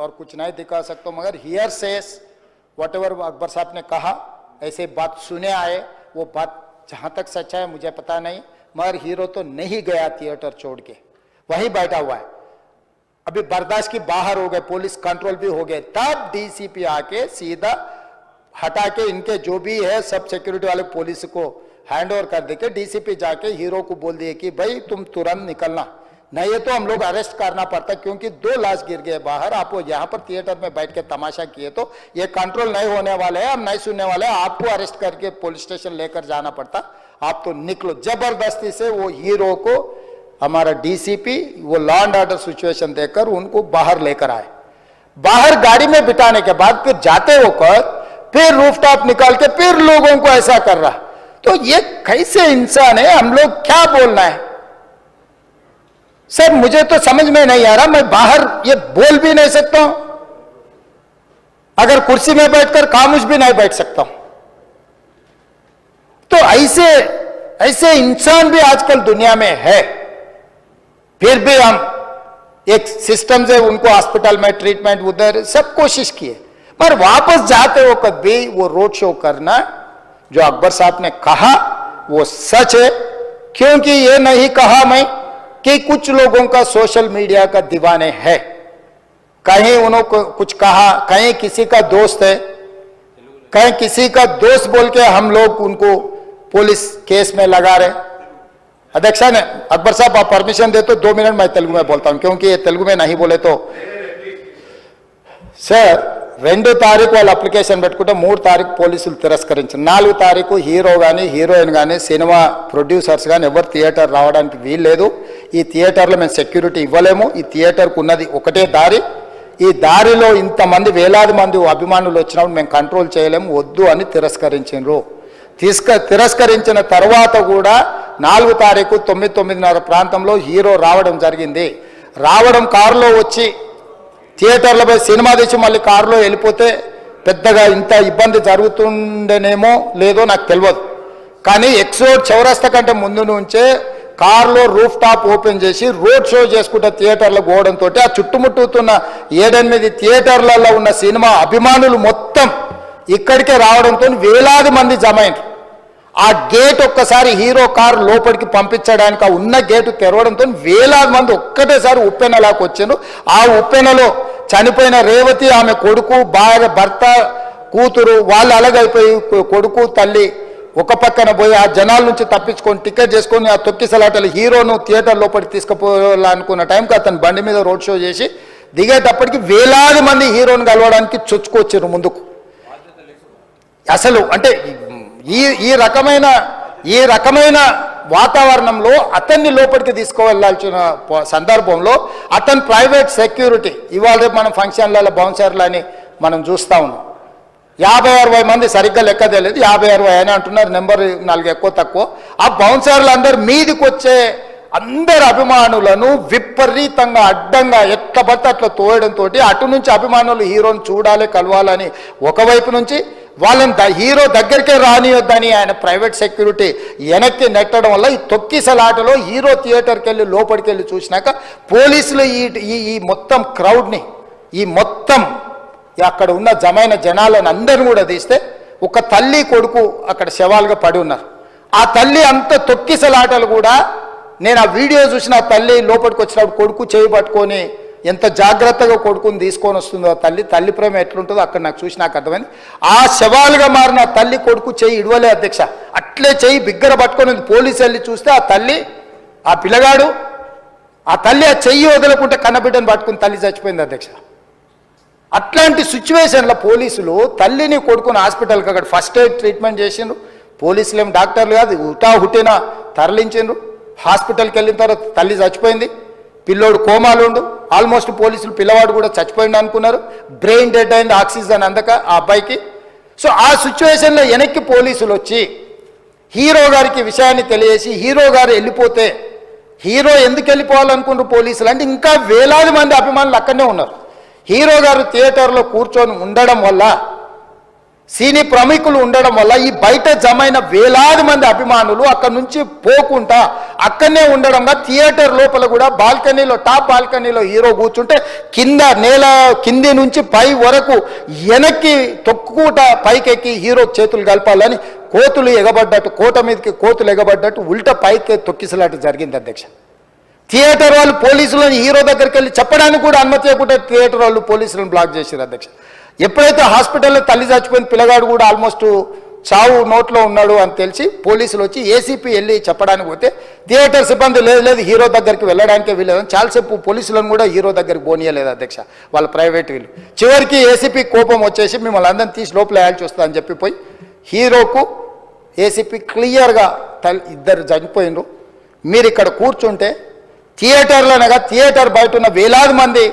और कुछ नहीं दिखा सकता हूं, मगर here says what ever Akbar साहब ने कहा ऐसे बात सुने आए, वो बात जहां तक सच्चा है मुझे पता नहीं, मगर हीरो तो नहीं गया थिएटर छोड़ के, वहीं बैठा हुआ है। अभी बर्दाश्त की बाहर हो गए, पुलिस कंट्रोल भी हो गए, तब डीसीपी आके सीधा हटा के इनके जो भी है सब सिक्योरिटी वाले पुलिस को हैंड ओवर कर देके डीसीपी जाके हीरो को बोल दिए कि भाई तुम तुरंत निकलना, नहीं तो हम लोग अरेस्ट करना पड़ता, क्योंकि 2 लाश गिर गए बाहर, आप यहाँ पर थिएटर में बैठ के तमाशा किए तो ये कंट्रोल नहीं होने वाले हैं, हम नहीं सुनने वाले हैं, आपको अरेस्ट करके पुलिस स्टेशन लेकर जाना पड़ता, आप तो निकलो। जबरदस्ती से वो हीरो को हमारा डीसीपी वो लॉ एंड ऑर्डर सिचुएशन देकर उनको बाहर लेकर आए। बाहर गाड़ी में बिठाने के बाद फिर जाते वक्त फिर रूफटॉप निकाल के फिर लोगों को ऐसा कर रहा, तो ये कैसे इंसान है, हम लोग क्या बोलना है सर, मुझे तो समझ में नहीं आ रहा। मैं बाहर ये बोल भी नहीं सकता हूं, अगर कुर्सी में बैठकर खामोश भी नहीं बैठ सकता हूं। तो ऐसे ऐसे इंसान भी आजकल दुनिया में है, फिर भी हम एक सिस्टम से उनको हॉस्पिटल में ट्रीटमेंट उधर सब कोशिश किए, पर वापस जाते वक्त भी वो रोड शो करना जो अकबर साहब ने कहा वो सच है। क्योंकि ये नहीं कहा मैं कि कुछ लोगों का सोशल मीडिया का दीवाने है, कहीं उन्होंने कुछ कहा, कहीं किसी का दोस्त है, कहीं किसी का दोस्त बोल के हम लोग उनको पुलिस केस में लगा रहे। अध्यक्षा ने अकबर साहब आप परमिशन दे तो 2 मिनट मैं तेलुगु में बोलता हूं, क्योंकि ये तेलुगु में नहीं बोले तो सर 2 తారీఖు వాళ్ళు అప్లికేషన్ పెట్టుకుంటే 3 తారీఖు పోలీసులు తిరస్కరించారు, 4 తారీఖు హీరో కానీ హీరోయిన్ కానీ సినిమా ప్రొడ్యూసర్స్ కానీ ఎవరు థియేటర్ రావడానికి వీల్లేదు, ఈ థియేటర్లో మేము సెక్యూరిటీ ఇవ్వలేము, ఈ థియేటర్కు ఉన్నది ఒకటే దారి, ఈ దారిలో ఇంతమంది వేలాది మంది అభిమానులు వచ్చినప్పుడు మేము కంట్రోల్ చేయలేము, వద్దు అని తిరస్కరించారు। తిరస్కరించిన తర్వాత కూడా 4 తారీఖు 9:30 ప్రాంతంలో హీరో రావడం జరిగింది। రావడం కారులో వచ్చి థియేటర్లో పోయి సినిమా తీసి మళ్ళీ కారులో వెళ్ళిపోతే పెద్దగా ఇంత ఇబ్బంది జరుగుతుండేనేమో లేదో నాకు తెలియదు, కానీ ఎక్సోడ్ చౌరస్తా కంటే ముందు నుంచే కారులో రూఫ్ టాప్ ఓపెన్ చేసి రోడ్ షో చేసుకుంటే థియేటర్లో పోవడంతో ఆ చుట్టుముట్టుతున్న 7-8 థియేటర్లలో ఉన్న సినిమా అభిమానులు మొత్తం ఇక్కడికే రావడంతో వేలాది మంది జమ అయ్యారు। ఆ గేట్ ఒక్కసారి హీరో కారు లోపలికి పంపించడానికి ఆ ఉన్న గేటు తెరవడంతో వేలాది మంది ఒక్కటేసారి ఉప్పెనలాకి వచ్చారు। ఆ ఉప్పెనలో చనిపోయిన రేవతి ఆమె కొడుకు భార్య భర్త కూతురు వాళ్ళు అలాగైపోయి కొడుకు తల్లి ఒక పక్కన పోయి ఆ జనాల నుంచి తప్పించుకొని టికెట్ చేసుకొని ఆ తొక్కిసలాటలు హీరోను థియేటర్ లోపలికి తీసుకుపోవాలనుకున్న టైంకి అతను బండి మీద రోడ్ షో చేసి దిగేటప్పటికి వేలాది మంది హీరోను కలవడానికి చొచ్చుకొచ్చారు ముందుకు। అసలు అంటే ఈ రకమైన వాతావరణంలో అతన్ని లోపలికి తీసుకువెళ్లాల్సిన సందర్భంలో అతను ప్రైవేట్ సెక్యూరిటీ ఇవాళ రేపు మనం ఫంక్షన్లలో బౌన్సర్లు అని మనం చూస్తా ఉన్నాం, 50-60 మంది సరిగ్గా లెక్క తెలియదు, 50-60 అని అంటున్నారు, నెంబర్ 4 ఎక్కువ తక్కువ। ఆ బౌన్సర్లు అందరు మీదికి వచ్చే అందరు అభిమానులను విపరీతంగా అడ్డంగా ఎట్లా పడితే అట్లా తోయడంతో అటు నుంచి అభిమానులు హీరోని చూడాలి కలవాలని ఒకవైపు నుంచి వాళ్ళని హీరో దగ్గరికే రానియొద్దని ఆయన ప్రైవేట్ సెక్యూరిటీ వెనక్కి నెట్టడం వల్ల ఈ తొక్కిసలాటలో హీరో థియేటర్కి వెళ్ళి లోపలికి వెళ్ళి చూసినాక పోలీసులు ఈ మొత్తం క్రౌడ్ని ఈ మొత్తం అక్కడ ఉన్న జమైన జనాలను అందరిని కూడా తీస్తే ఒక తల్లి కొడుకు అక్కడ శవాలుగా పడి ఉన్నారు। ఆ తల్లి అంత తొక్కిసలాటలు కూడా నేను ఆ వీడియో చూసిన ఆ తల్లి లోపలికి వచ్చినప్పుడు కొడుకు చేయి పట్టుకొని ఎంత జాగ్రత్తగా కొడుకుని తీసుకొని వస్తుందో తల్లి ప్రేమ ఎట్లుంటుందో అక్కడ నాకు చూసి నాకు అర్థమైంది। ఆ శవాలుగా మారిన తల్లి కొడుకు చేయి ఇడవలే అధ్యక్ష, అట్లే చేయి బిగ్గర పట్టుకొని పోలీసు వెళ్ళి చూస్తే ఆ తల్లి ఆ పిల్లగాడు ఆ తల్లి ఆ చెయ్యి వదలకుంటే కన్నబిడ్డను పట్టుకుని తల్లి చచ్చిపోయింది అధ్యక్ష। అట్లాంటి సిచ్యువేషన్లో పోలీసులు తల్లిని కొడుకుని హాస్పిటల్కి అక్కడ ఫస్ట్ ఎయిడ్ ట్రీట్మెంట్ చేసిండ్రు, పోలీసులు ఏం డాక్టర్లు కాదు హుటాహుటిన తరలించిండ్రు। హాస్పిటల్కి వెళ్ళిన తర్వాత తల్లి చచ్చిపోయింది, పిల్లోడు కోమాలు ఉండు, ఆల్మోస్ట్ పోలీసులు పిల్లవాడు కూడా చచ్చిపోయింది అనుకున్నారు, బ్రెయిన్ డెడ్ అయింది ఆక్సిజన్ అందక ఆ అబ్బాయికి। సో ఆ సిచ్యువేషన్లో వెనక్కి పోలీసులు వచ్చి హీరో గారికి విషయాన్ని తెలియజేసి హీరో గారు వెళ్ళిపోతే హీరో ఎందుకు వెళ్ళిపోవాలనుకున్నారు పోలీసులు అంటే ఇంకా వేలాది మంది అభిమానులు అక్కడనే ఉన్నారు। హీరో గారు థియేటర్లో కూర్చొని ఉండడం వల్ల సినీ ప్రముఖులు ఉండడం వల్ల ఈ బయట జమైన వేలాది మంది అభిమానులు అక్కడ నుంచి పోకుండా అక్కడనే ఉండడంగా థియేటర్ లోపల కూడా బాల్కనీలో టాప్ బాల్కనీలో హీరో కూర్చుంటే కింద నేల కింది నుంచి పై వరకు వెనక్కి తొక్కుట పైకెక్కి హీరో చేతులు కలపాలని కోతులు ఎగబడ్డట్టు కోట మీదకి కోతులు ఎగబడ్డట్టు ఉల్టా పైకి తొక్కిసలాట జరిగింది అధ్యక్ష. థియేటర్ వాళ్ళు పోలీసులను హీరో దగ్గరికి వెళ్ళి చెప్పడానికి కూడా అనుమతి ఇవ్వకుండా థియేటర్ వాళ్ళు పోలీసులను బ్లాక్ చేశారు అధ్యక్ష. ఎప్పుడైతే హాస్పిటల్లో తల్లి చచ్చిపోయిన పిల్లగాడు కూడా ఆల్మోస్ట్ చావు నోట్లో ఉన్నాడు అని తెలిసి పోలీసులు వచ్చి ఏసీపీ వెళ్ళి చెప్పడానికి పోతే థియేటర్ సిబ్బంది లేదు హీరో దగ్గరికి వెళ్ళడానికే వీలేదని చాలాసేపు పోలీసులను కూడా హీరో దగ్గరికి పోనీయలేదు అధ్యక్ష వాళ్ళ ప్రైవేట్ వీళ్ళు. చివరికి ఏసీపీ కోపం వచ్చేసి మిమ్మల్ని అందరిని తీసి లోపల వేయాల్సి వస్తా అని చెప్పి పోయి హీరోకు ఏసీపీ క్లియర్గా ఇద్దరు చనిపోయినరు, మీరు ఇక్కడ కూర్చుంటే థియేటర్లోనగా థియేటర్ బయట ఉన్న వేలాది మంది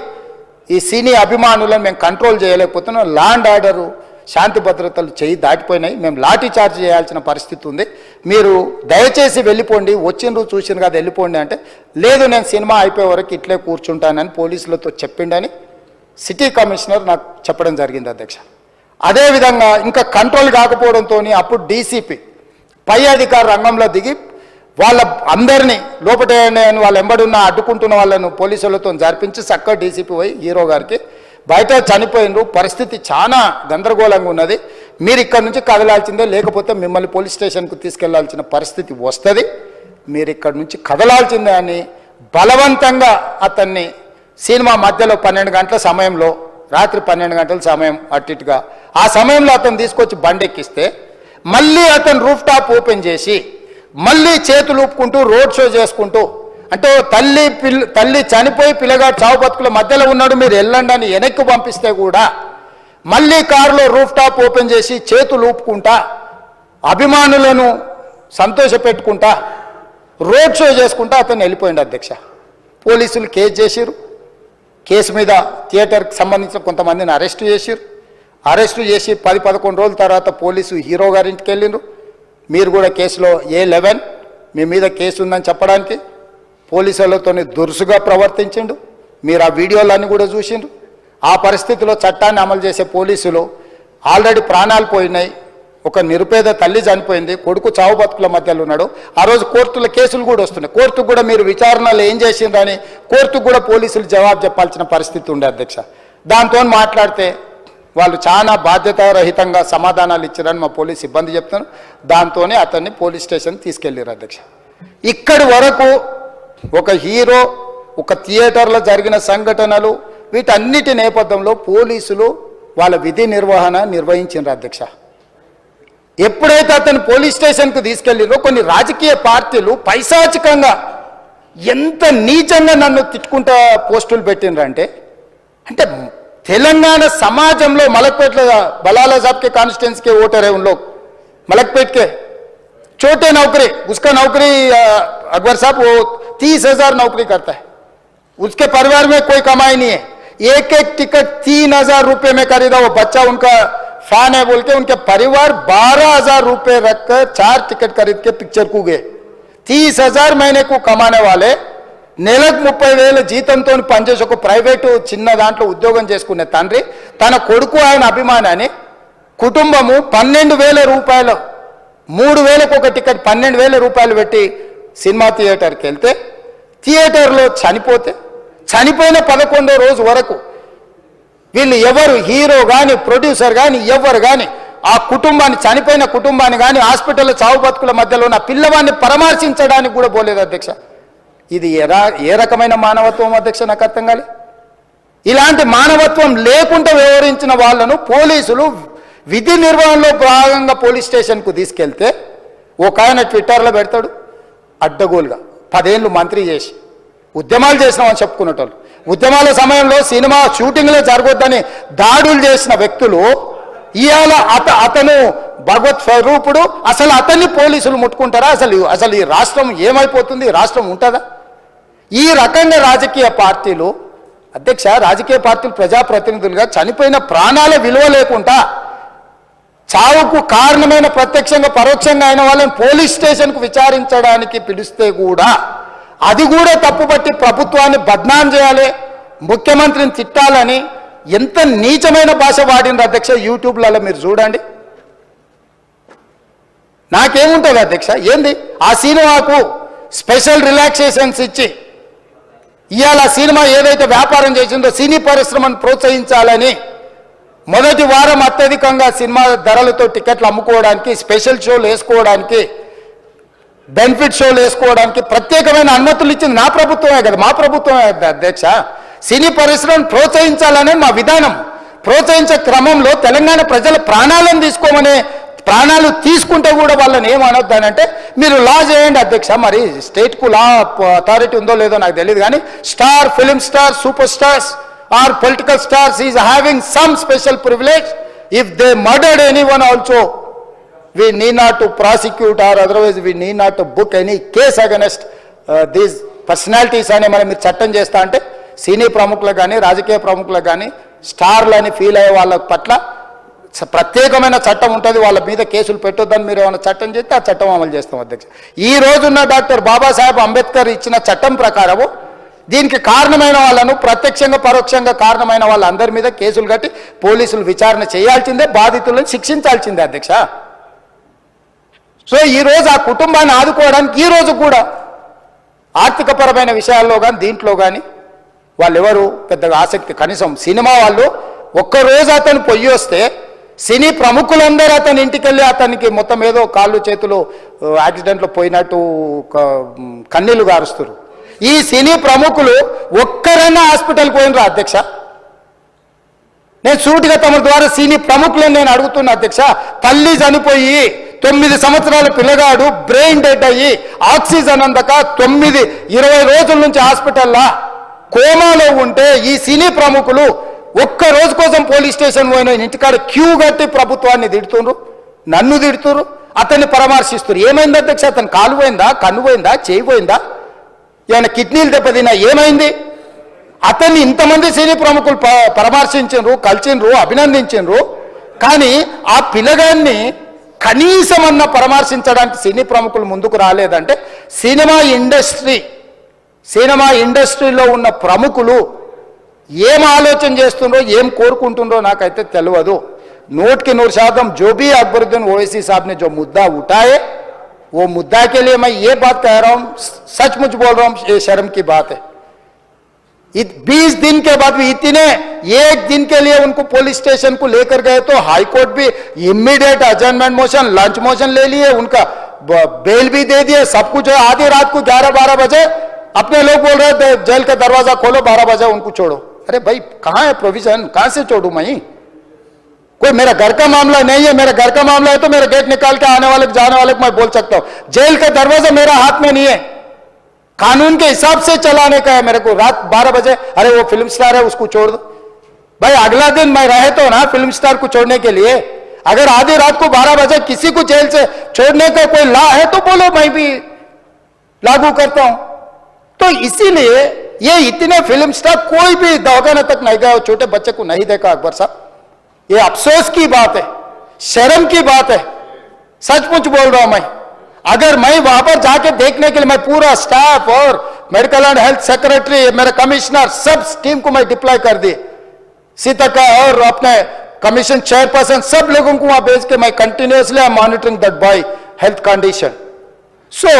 ఈ సినీ అభిమానులను మేము కంట్రోల్ చేయలేకపోతున్నాం, ల్యాండ్ ఆర్డరు శాంతి భద్రతలు చేయి దాటిపోయినాయి, మేము లాఠీ చార్జ్ చేయాల్సిన పరిస్థితి ఉంది, మీరు దయచేసి వెళ్ళిపోండి, వచ్చిండ్రు చూసిండ్రు కదా వెళ్ళిపోండి అంటే లేదు నేను సినిమా అయిపోయే వరకు ఇట్లే కూర్చుంటానని పోలీసులతో చెప్పిండని సిటీ కమిషనర్ నాకు చెప్పడం జరిగింది అధ్యక్ష. అదేవిధంగా ఇంకా కంట్రోల్ కాకపోవడంతో అప్పుడు డీసీపీ పై అధికార రంగంలో దిగి వాళ్ళ అందరినీ లోపట వాళ్ళు ఎంబడున్న అడ్డుకుంటున్న వాళ్ళను పోలీసులతో జరిపించి చక్కగా డీసీపీ పోయి హీరో గారికి బయట చనిపోయినరు, పరిస్థితి చాలా గందరగోళంగా ఉన్నది, మీరు ఇక్కడ నుంచి కదలాల్సిందే లేకపోతే మిమ్మల్ని పోలీస్ స్టేషన్కు తీసుకెళ్లాల్సిన పరిస్థితి వస్తుంది, మీరు ఇక్కడ నుంచి కదలాల్సిందే అని బలవంతంగా అతన్ని సినిమా మధ్యలో 12 గంటల సమయంలో రాత్రి 12 గంటల సమయం అట్టిట్టుగా ఆ సమయంలో అతను తీసుకొచ్చి బండెక్కిస్తే మళ్ళీ అతను రూఫ్ టాప్ ఓపెన్ చేసి మళ్ళీ చేతులు ఊపుకుంటూ రోడ్ షో చేసుకుంటూ అంటే తల్లి చనిపోయి పిల్లగాడు చావు బతుకుల మధ్యలో ఉన్నాడు మీరు వెళ్ళండి అని వెనక్కి పంపిస్తే కూడా మళ్ళీ కారులో రూఫ్ టాప్ ఓపెన్ చేసి చేతులు ఊపుకుంటా అభిమానులను సంతోషపెట్టుకుంటా రోడ్ షో చేసుకుంటా అతను వెళ్ళిపోయింది అధ్యక్ష. పోలీసులు కేసు చేసిరు, కేసు మీద థియేటర్కి సంబంధించిన కొంతమందిని అరెస్టు చేసిరు, అరెస్టు చేసి 10-11 రోజుల తర్వాత పోలీసు హీరో గారింటికి వెళ్ళిండ్రు, మీరు కూడా కేసులో A11 మీ మీద కేసు ఉందని చెప్పడానికి పోలీసులతో దురుసుగా ప్రవర్తించిండు, మీరు ఆ వీడియోలన్నీ కూడా చూసిండ్రు. ఆ పరిస్థితిలో చట్టాన్ని అమలు చేసే పోలీసులు ఆల్రెడీ ప్రాణాలు పోయినాయి, ఒక నిరుపేద తల్లి చనిపోయింది, కొడుకు చావు బతుకుల మధ్యలో ఉన్నాడు, ఆ రోజు కోర్టుల కేసులు కూడా వస్తున్నాయి, కోర్టుకు కూడా మీరు విచారణలు ఏం చేసిండ్రని కోర్టుకు కూడా పోలీసులు జవాబు చెప్పాల్సిన పరిస్థితి ఉండే అధ్యక్ష. దాంతో మాట్లాడితే వాళ్ళు చాలా బాధ్యతారహితంగా సమాధానాలు ఇచ్చారని మా పోలీస్ సిబ్బంది చెప్తాను, దాంతోనే అతన్ని పోలీస్ స్టేషన్ తీసుకెళ్ళారు అధ్యక్ష. ఇక్కడి వరకు ఒక హీరో ఒక థియేటర్లో జరిగిన సంఘటనలు వీటన్నిటి నేపథ్యంలో పోలీసులు వాళ్ళ విధి నిర్వహణ నిర్వహించారు అధ్యక్ష. ఎప్పుడైతే అతను పోలీస్ స్టేషన్కు తీసుకెళ్ళిరో కొన్ని రాజకీయ పార్టీలు పైశాచికంగా ఎంత నీచంగా నన్ను తిట్టుకుంటా పోస్టులు పెట్టినరంటే అంటే तेलंगाना समाजंलो मलकपेट बलाला साहब के कॉन्स्टिट्यूंसी के वोटर है उन लोग मलकपेट के छोटे नौकरी उसका नौकरी अकबर साहब वो 30,000 नौकरी करता है उसके परिवार में कोई कमाई नहीं है एक एक टिकट 3,000 रुपए में खरीदा वो बच्चा उनका फैन है बोल के उनके परिवार 12,000 रुपए रखकर 4 टिकट खरीद के पिक्चर को गए 30,000 महीने को कमाने वाले నెలకు 30,000 జీతంతో పనిచేసి ఒక ప్రైవేట్ చిన్న దాంట్లో ఉద్యోగం చేసుకునే తండ్రి తన కొడుకు ఆయన అభిమానాన్ని కుటుంబము 12,000 రూపాయలు 3,000కు ఒక టికెట్ 12,000 రూపాయలు పెట్టి సినిమా థియేటర్కి వెళ్తే థియేటర్లో చనిపోతే చనిపోయిన 11వ రోజు వరకు వీళ్ళు ఎవరు హీరో గాని ప్రొడ్యూసర్ గాని ఎవరు గాని ఆ కుటుంబాన్ని చనిపోయిన కుటుంబాన్ని గాని హాస్పిటల్లో చావు బతుకుల మధ్యలో ఉన్న పిల్లవాడిని పరామర్శించడానికి కూడా పోలేదు అధ్యక్ష ఇది ఏ రకమైన మానవత్వం అధ్యక్ష నాకు అర్థం కాలే ఇలాంటి మానవత్వం లేకుండా వ్యవహరించిన వాళ్ళను పోలీసులు విధి నిర్వహణలో భాగంగా పోలీస్ స్టేషన్కు తీసుకెళ్తే ఒక ఆయన ట్విట్టర్లో పెడతాడు అడ్డగోలుగా 10 ఏళ్ళు మంత్రి చేసి ఉద్యమాలు చేసినామని చెప్పుకునేటోళ్ళు ఉద్యమాల సమయంలో సినిమా షూటింగ్లో జరగొద్దని దాడులు చేసిన వ్యక్తులు ఇవాళ అతను భగవత్ స్వరూపుడు అసలు అతన్ని పోలీసులు ముట్టుకుంటారా అసలు ఈ రాష్ట్రం ఏమైపోతుంది రాష్ట్రం ఉంటుందా ఈ రకంగా రాజకీయ పార్టీలు అధ్యక్ష రాజకీయ పార్టీలు ప్రజాప్రతినిధులుగా చనిపోయిన ప్రాణాల విలువ లేకుండా చావుకు కారణమైన ప్రత్యక్షంగా పరోక్షంగా అయిన వాళ్ళని పోలీస్ స్టేషన్కు విచారించడానికి పిలిస్తే కూడా అది కూడా తప్పుపట్టి ప్రభుత్వాన్ని బద్నాం చేయాలి ముఖ్యమంత్రిని తిట్టాలని ఎంత నీచమైన భాష వాడింది అధ్యక్ష యూట్యూబ్లలో మీరు చూడండి నాకేముంటుంది అధ్యక్ష ఏంది ఆ సినిమాకు స్పెషల్ రిలాక్సేషన్స్ ఇచ్చి ఇవాళ సినిమా ఏదైతే వ్యాపారం చేసిందో సినీ పరిశ్రమను ప్రోత్సహించాలని మొదటి వారం అత్యధికంగా సినిమా ధరలతో టికెట్లు అమ్ముకోవడానికి, స్పెషల్ షోలు వేసుకోవడానికి, బెనిఫిట్ షోలు వేసుకోవడానికి ప్రత్యేకమైన అనుమతులు ఇచ్చింది నా ప్రభుత్వమే కదా, మా ప్రభుత్వమే అధ్యక్ష. సినీ పరిశ్రమను ప్రోత్సహించాలనే మా విధానం. ప్రోత్సహించే క్రమంలో తెలంగాణ ప్రజల ప్రాణాలను తీసుకోమనే, ప్రాణాలు తీసుకుంటే కూడా వాళ్ళని ఏమనొద్దానంటే మీరు లా చేయండి అధ్యక్ష. మరి స్టేట్కు లా అథారిటీ ఉందో లేదో నాకు తెలియదు, కానీ star, film star, super stars or political stars is having some special privilege. If they murdered anyone also we need not to prosecute or otherwise we need not to book any case against these personalities అని మనం మీరు చట్టం చేస్తా అంటే సినీ ప్రముఖులకు కానీ, రాజకీయ ప్రముఖులకు కానీ, స్టార్లని ఫీల్ అయ్యే వాళ్ళ పట్ల ప్రత్యేకమైన చట్టం ఉంటుంది. వాళ్ళ మీద కేసులు పెట్టొద్దని మీరు ఏమైనా చట్టం చేస్తే ఆ చట్టం అమలు చేస్తాం అధ్యక్ష. ఈ రోజున్న డాక్టర్ బాబాసాహెబ్ అంబేద్కర్ ఇచ్చిన చట్టం ప్రకారము దీనికి కారణమైన వాళ్ళను, ప్రత్యక్షంగా పరోక్షంగా కారణమైన వాళ్ళందరి మీద కేసులు కట్టి పోలీసులు విచారణ చేయాల్సిందే, బాధితులను శిక్షించాల్సిందే అధ్యక్ష. సో ఈరోజు ఆ కుటుంబాన్ని ఆదుకోవడానికి ఈరోజు కూడా ఆర్థికపరమైన విషయాల్లో కానీ దీంట్లో కానీ వాళ్ళు ఎవరు పెద్దగా ఆసక్తి, కనీసం సినిమా వాళ్ళు ఒక్కరోజు అతను పొయ్యి వస్తే సినీ ప్రముఖులందరూ అతని ఇంటికి వెళ్ళి అతనికి మొత్తం ఏదో కాళ్ళు చేతులు యాక్సిడెంట్లో పోయినట్టు కన్నీళ్లు గారుస్తారు. ఈ సినీ ప్రముఖులు ఒక్కరైనా హాస్పిటల్ పోయినరా అధ్యక్ష? నేను సూటిగా తమ ద్వారా సినీ ప్రముఖులను నేను అడుగుతున్నా అధ్యక్ష. తల్లి చనిపోయి 9 సంవత్సరాల పిల్లగాడు బ్రెయిన్ డెడ్ అయ్యి ఆక్సిజన్ అందక 20 రోజుల నుంచి హాస్పిటల్లో కోమాలో ఉంటే ఈ సినీ ప్రముఖులు ఒక్క రోజు కోసం పోలీస్ స్టేషన్ పోయిన ఇంటికాడ క్యూ కట్టి ప్రభుత్వాన్ని తిడుతున్నారు, నన్ను తిడుతున్నారు, అతన్ని పరామర్శిస్తున్నారు. ఏమైంది అధ్యక్ష? అతను కాలు పోయిందా, కన్ను పోయిందా, చేయి పోయిందా, ఏమైనా కిడ్నీలు దెబ్బతిన్నా, ఏమైంది? అతన్ని ఇంతమంది సినీ ప్రముఖులు పరామర్శించారు, కలిసిండ్రు, అభినందించారు. కానీ ఆ పిల్లగాన్ని కనీసం అన్న పరామర్శించడానికి సినీ ప్రముఖులు ముందుకు రాలేదంటే సినిమా ఇండస్ట్రీలో ఉన్న ప్రముఖులు ఏం ఆలోచన చేస్తుండ్రో, ఏం కోరుకుంటుండ్రో నాకైతే తెలియదు. 100% जो भी अकबरुद्दीन ओवैसी साहब ने जो मुद्दा उठाए वो मुद्दा के लिए मैं ये बात कह रहा हूं, सचमुच बोल रहा हूं, ये शर्म की बात है. 20 दिन के बाद भी एक दिन के लिए उनको पुलिस स्टेशन को लेकर गए तो हाईकोर्ट भी इमीडिएट अजर्नमेंट मोशन, लंच मोशन ले लिए, उनका बेल भी दे दिए, सब कुछ है. आधी रात को 11-12 बजे अपने लोग बोल रहे थे जेल का दरवाजा खोलो, 12 बजे उनको छोड़ो. अरे भाई कहां है प्रोविजन? कहां से छोड़ू मैं? कोई मेरा घर का मामला नहीं है. मेरा घर का मामला है तो मेरा गेट निकाल के आने वाले जाने वाले को मैं बोल सकता हूं. जेल का दरवाजा मेरा हाथ में नहीं है, कानून के हिसाब से चलाने का है मेरे को. रात 12 बजे अरे वो फिल्म स्टार है उसको छोड़ दो. भाई अगला दिन मैं रहे तो ना फिल्म स्टार को छोड़ने के लिए. अगर आधी रात को 12 बजे किसी को जेल से छोड़ने का कोई लॉ है तो बोलो, मैं भी लागू करता हूं. तो इसीलिए ये इतने फिल्म स्टार कोई भी दवाखाने तक नहीं गया, छोटे बच्चे को नहीं देखा अकबर साहब. ये अफसोस की बात है, शर्म की बात है. सचमुच बोल रहा हूं मैं. अगर मैं वहां पर जाके देखने के लिए मैं पूरा स्टाफ और मेडिकल एंड हेल्थ सेक्रेटरी, मेरा कमिश्नर, सब टीम को मैं डिप्लॉय कर दी. सीता और अपने कमीशन चेयरपर्सन सब लोगों को वहां भेज के मैं continuously I monitoring that boy health condition. So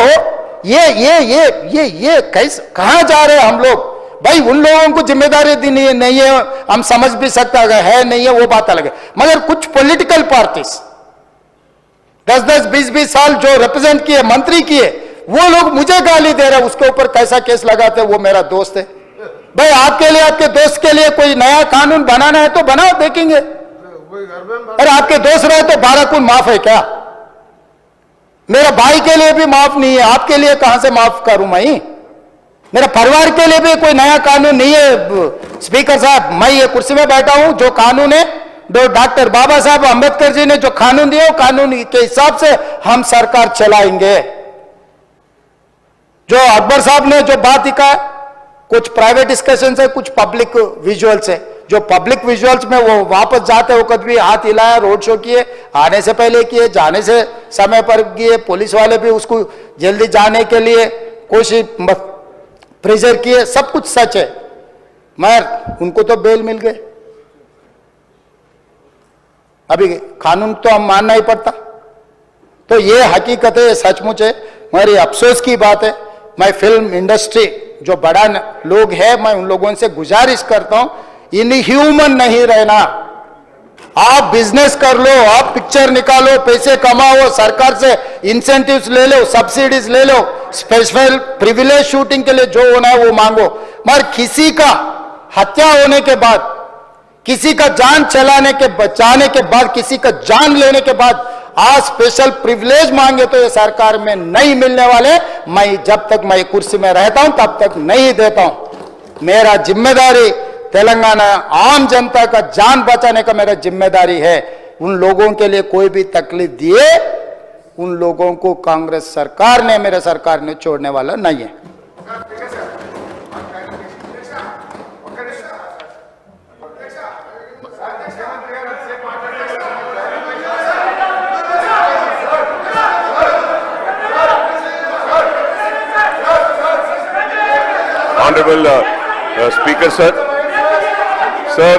ये कैसे कहां जा रहे हैं हम लोग? भाई उन लोगों को जिम्मेदारी दी नहीं है, हम समझ भी सकते है नहीं है वो बात अलग है. मगर कुछ पॉलिटिकल पार्टीज 10-10, 20-20 साल जो रिप्रेजेंट किए, मंत्री किए, वो लोग मुझे गाली दे रहे हैं. उसके ऊपर कैसा केस लगाते हैं? वो मेरा दोस्त है. भाई आपके लिए, आपके दोस्त के लिए कोई नया कानून बनाना है तो बनाओ, देखेंगे. अरे आपके दोस्त रहे तो 12 खून माफ है क्या? मेरा भाई के लिए भी माफ नहीं है, आपके लिए कहां से माफ करूं मैं? मेरा परिवार के लिए भी कोई नया कानून नहीं है. स्पीकर साहब, मैं ये कुर्सी में बैठा हूं, जो कानून है डॉक्टर बाबा साहब अंबेडकर जी ने जो कानून दिए वो कानून के हिसाब से हम सरकार चलाएंगे. जो अकबर साहब ने जो बात दिखा, कुछ प्राइवेट डिस्कशन है, कुछ पब्लिक विजुअल्स है. जो पब्लिक विजुअल्स में वो वापस जाते वक्त भी हाथ हिलाया, रोड शो किए, आने से पहले किए, जाने से समय पर किए, पुलिस वाले भी उसको जल्दी जाने के लिए कोशिश प्रेशर किए, सब कुछ सच है. मगर उनको तो बेल मिल गए. अभी कानून तो हम मानना ही पड़ता. तो ये हकीकत है, सचमुच है. मगर ये अफसोस की बात है मैं फिल्म इंडस्ट्री जो बड़ा लोग हैं, मैं उन लोगों से गुजारिश करता हूं, इनह्यूमन नहीं रहना। आप बिजनेस कर लो, आप पिक्चर निकालो, पैसे कमाओ, सरकार से इंसेंटिव्स ले लो, सब्सिडीज ले लो, स्पेशल प्रिविलेज शूटिंग के लिए जो होना है वो मांगो, मगर किसी का हत्या होने के बाद, किसी का जान चलाने के बचाने के बाद, किसी का जान लेने के बाद आज स्पेशल प्रिविलेज मांगे तो ये सरकार में नहीं मिलने वाले। मैं जब तक मैं कुर्सी में रहता हूं तब तक नहीं देता हूं। मेरा जिम्मेदारी तेलंगाना आम जनता का जान बचाने का मेरा जिम्मेदारी है। उन लोगों के लिए कोई भी तकलीफ दिए, उन लोगों को कांग्रेस सरकार ने, मेरे सरकार ने छोड़ने वाला नहीं है। Honorable Speaker, sir. Sir,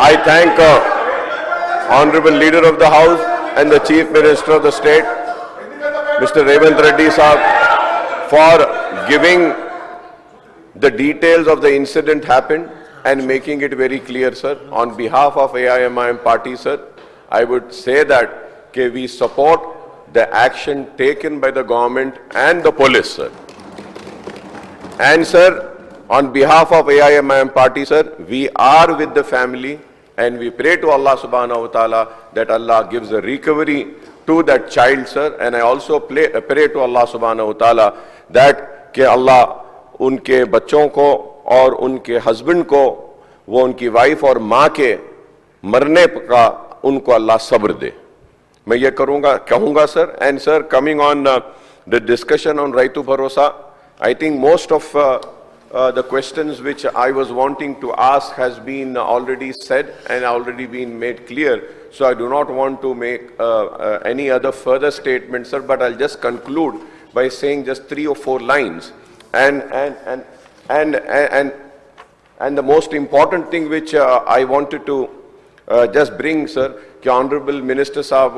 I thank Honorable Leader of the House and the Chief Minister of the State, Mr. Revanth Reddy Sahab, for giving the details of the incident happened and making it very clear, sir. On behalf of AIMIM party, sir, I would say that we support the action taken by the government and the police, sir. And sir, on behalf of AIMIM party, sir, we are with the family and we pray to Allah subhanahu wa ta'ala that Allah gives a recovery to that child, sir. And I also pray to Allah subhanahu wa ta'ala that कि Allah उनके बच्चों को और उनके husband को, वो उनकी wife और माँ के मरने का उनको अल्लाह सब्र दे। मैं ये कहूँगा sir. And sir, coming on the discussion on Raitu Bharosa, I think most of the questions which I was wanting to ask has been already said and already been made clear. So I do not want to make any other further statements, sir, but I'll just conclude by saying just 3 or 4 lines. And the most important thing which I wanted to just bring, sir, कि Honorable Minister Sahab